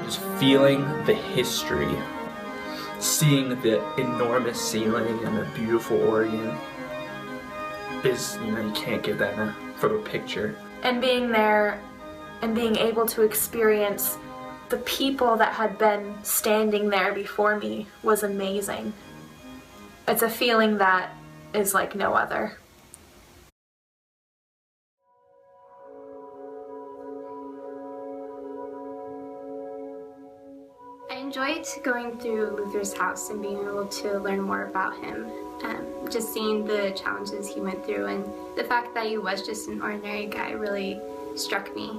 just feeling the history, seeing the enormous ceiling and the beautiful organ is, you can't get that from a picture. And being there and being able to experience the people that had been standing there before me was amazing. It's a feeling that is like no other. I enjoyed going through Luther's house and being able to learn more about him. Just seeing the challenges he went through and the fact that he was just an ordinary guy really struck me.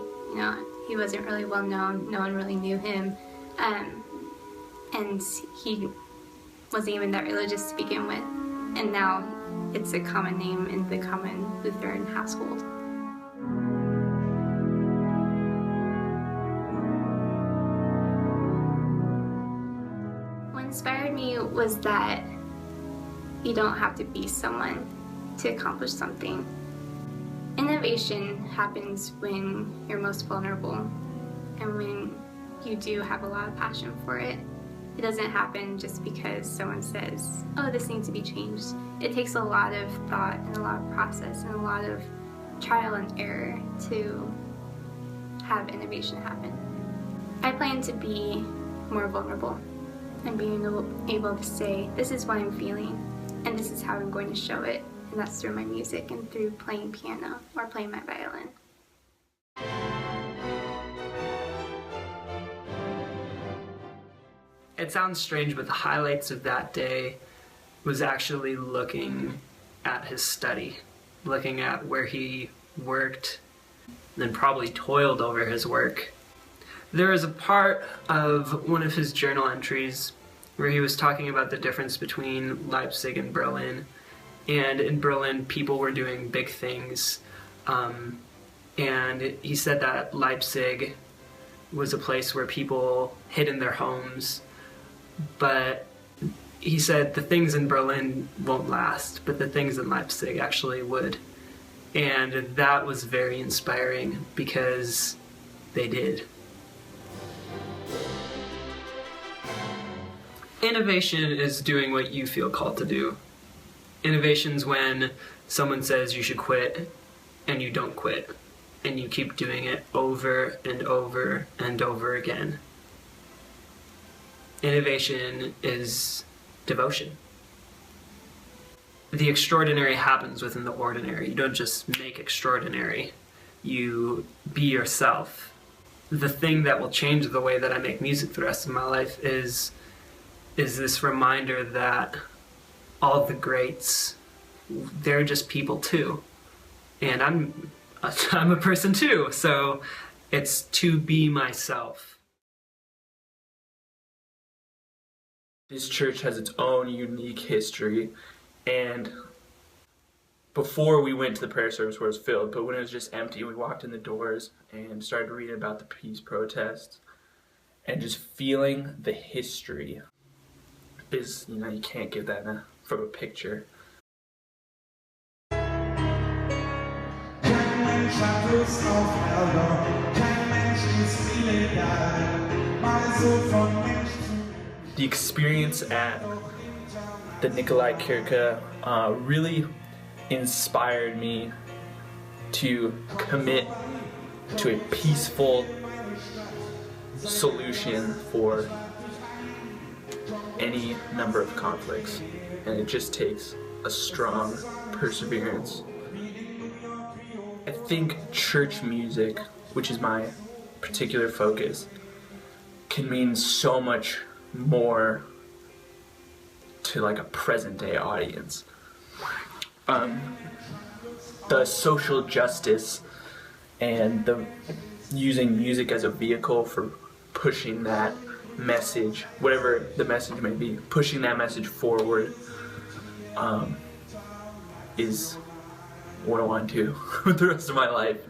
He wasn't really well known, no one really knew him, and he wasn't even that religious to begin with, and now it's a common name in the common Lutheran household. What inspired me was that you don't have to be someone to accomplish something. Innovation happens when you're most vulnerable and when you do have a lot of passion for it. It doesn't happen just because someone says, oh, this needs to be changed. It takes a lot of thought and a lot of process and a lot of trial and error to have innovation happen. I plan to be more vulnerable and being able to say, this is what I'm feeling and this is how I'm going to show it. And that's through my music and through playing piano or playing my violin. It sounds strange, but the highlights of that day was actually looking at his study, looking at where he worked, and then probably toiled over his work. There is a part of one of his journal entries where he was talking about the difference between Leipzig and Berlin. And in Berlin, people were doing big things. And he said that Leipzig was a place where people hid in their homes. But he said the things in Berlin won't last, but the things in Leipzig actually would. And that was very inspiring because they did. Innovation is doing what you feel called to do. Innovation's when someone says you should quit and you don't quit and you keep doing it over and over and over again. Innovation is devotion. The extraordinary happens within the ordinary. You don't just make extraordinary. You be yourself. The thing that will change the way that I make music the rest of my life is this reminder that all the greats, they're just people too. And I'm a person too, so it's to be myself. This church has its own unique history, and before we went to the prayer service where it was filled, but when it was just empty, we walked in the doors and started reading about the peace protests and just feeling the history is, you can't get that from a picture. The experience at the Nikolai Kirche really inspired me to commit to a peaceful solution for any number of conflicts, and it just takes a strong perseverance. I think church music, which is my particular focus, can mean so much more to like a present day audience. The social justice and the using music as a vehicle for pushing that message, whatever the message may be, pushing that message forward is what I want to do with the rest of my life.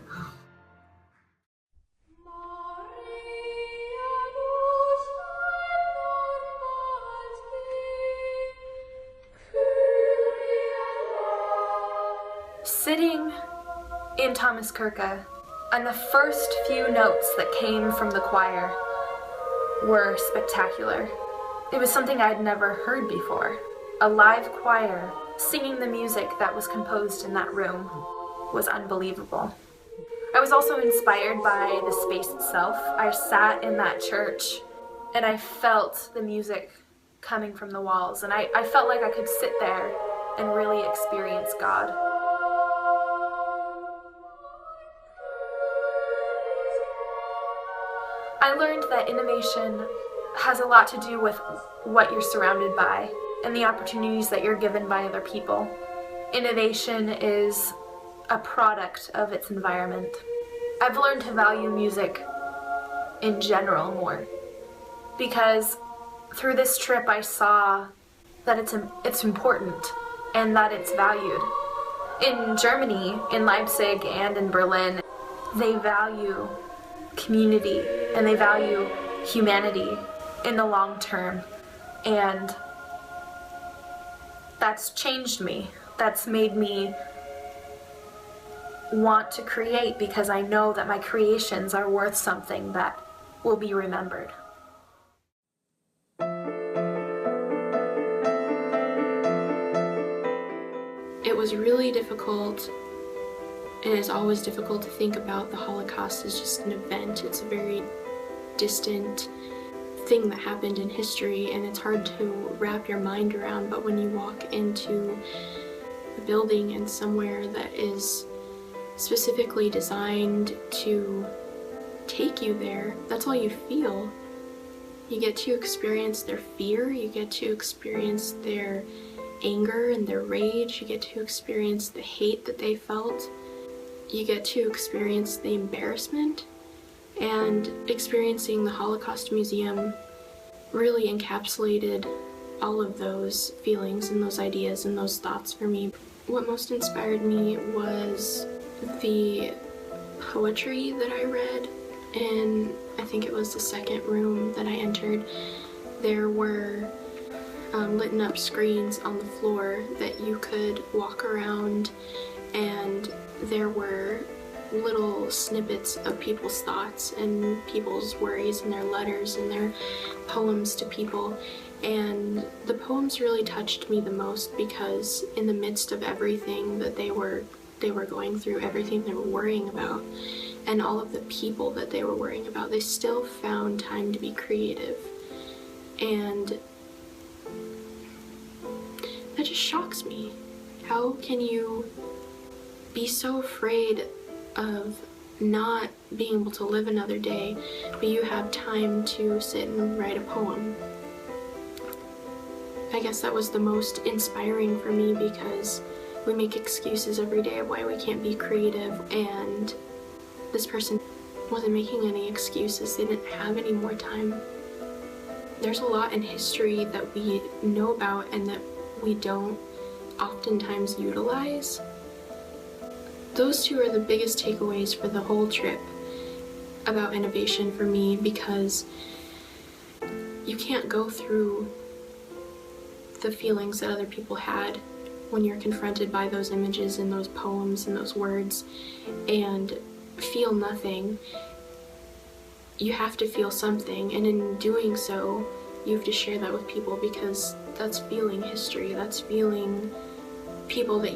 Sitting in Thomas Kirche, and the first few notes that came from the choir were spectacular. It was something I'd never heard before. A live choir singing the music that was composed in that room was unbelievable. I was also inspired by the space itself. I sat in that church and I felt the music coming from the walls, and I felt like I could sit there and really experience God. I learned that innovation has a lot to do with what you're surrounded by and the opportunities that you're given by other people. Innovation is a product of its environment. I've learned to value music in general more, because through this trip I saw that it's important and that it's valued. In Germany, in Leipzig and in Berlin, they value community and they value humanity in the long term, and that's changed me. That's made me want to create, because I know that my creations are worth something that will be remembered. It was really difficult, and it's always difficult to think about the Holocaust as just an event. It's a very distant thing that happened in history, and it's hard to wrap your mind around, but when you walk into a building and somewhere that is specifically designed to take you there, that's all you feel. You get to experience their fear, you get to experience their anger and their rage, you get to experience the hate that they felt, you get to experience the embarrassment, and experiencing the Holocaust Museum really encapsulated all of those feelings and those ideas and those thoughts for me. What most inspired me was the poetry that I read, and I think it was the second room that I entered. There were lit up screens on the floor that you could walk around, and there were little snippets of people's thoughts and people's worries and their letters and their poems to people. And the poems really touched me the most, because in the midst of everything that they were going through, everything they were worrying about, and all of the people that they were worrying about, they still found time to be creative. And that just shocks me. How can you be so afraid of not being able to live another day, but you have time to sit and write a poem? I guess that was the most inspiring for me, because we make excuses every day of why we can't be creative, and this person wasn't making any excuses. They didn't have any more time. There's a lot in history that we know about and that we don't oftentimes utilize. Those two are the biggest takeaways for the whole trip about innovation for me, because you can't go through the feelings that other people had when you're confronted by those images and those poems and those words and feel nothing. You have to feel something, and in doing so, you have to share that with people, because that's feeling history, that's feeling people that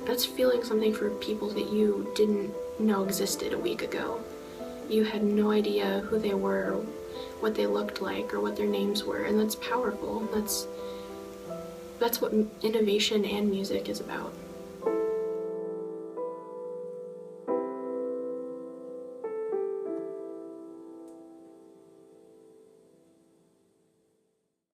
that's feeling something for people that you didn't know existed a week ago. You had no idea who they were, what they looked like, or what their names were, and that's powerful. That's what innovation and music is about.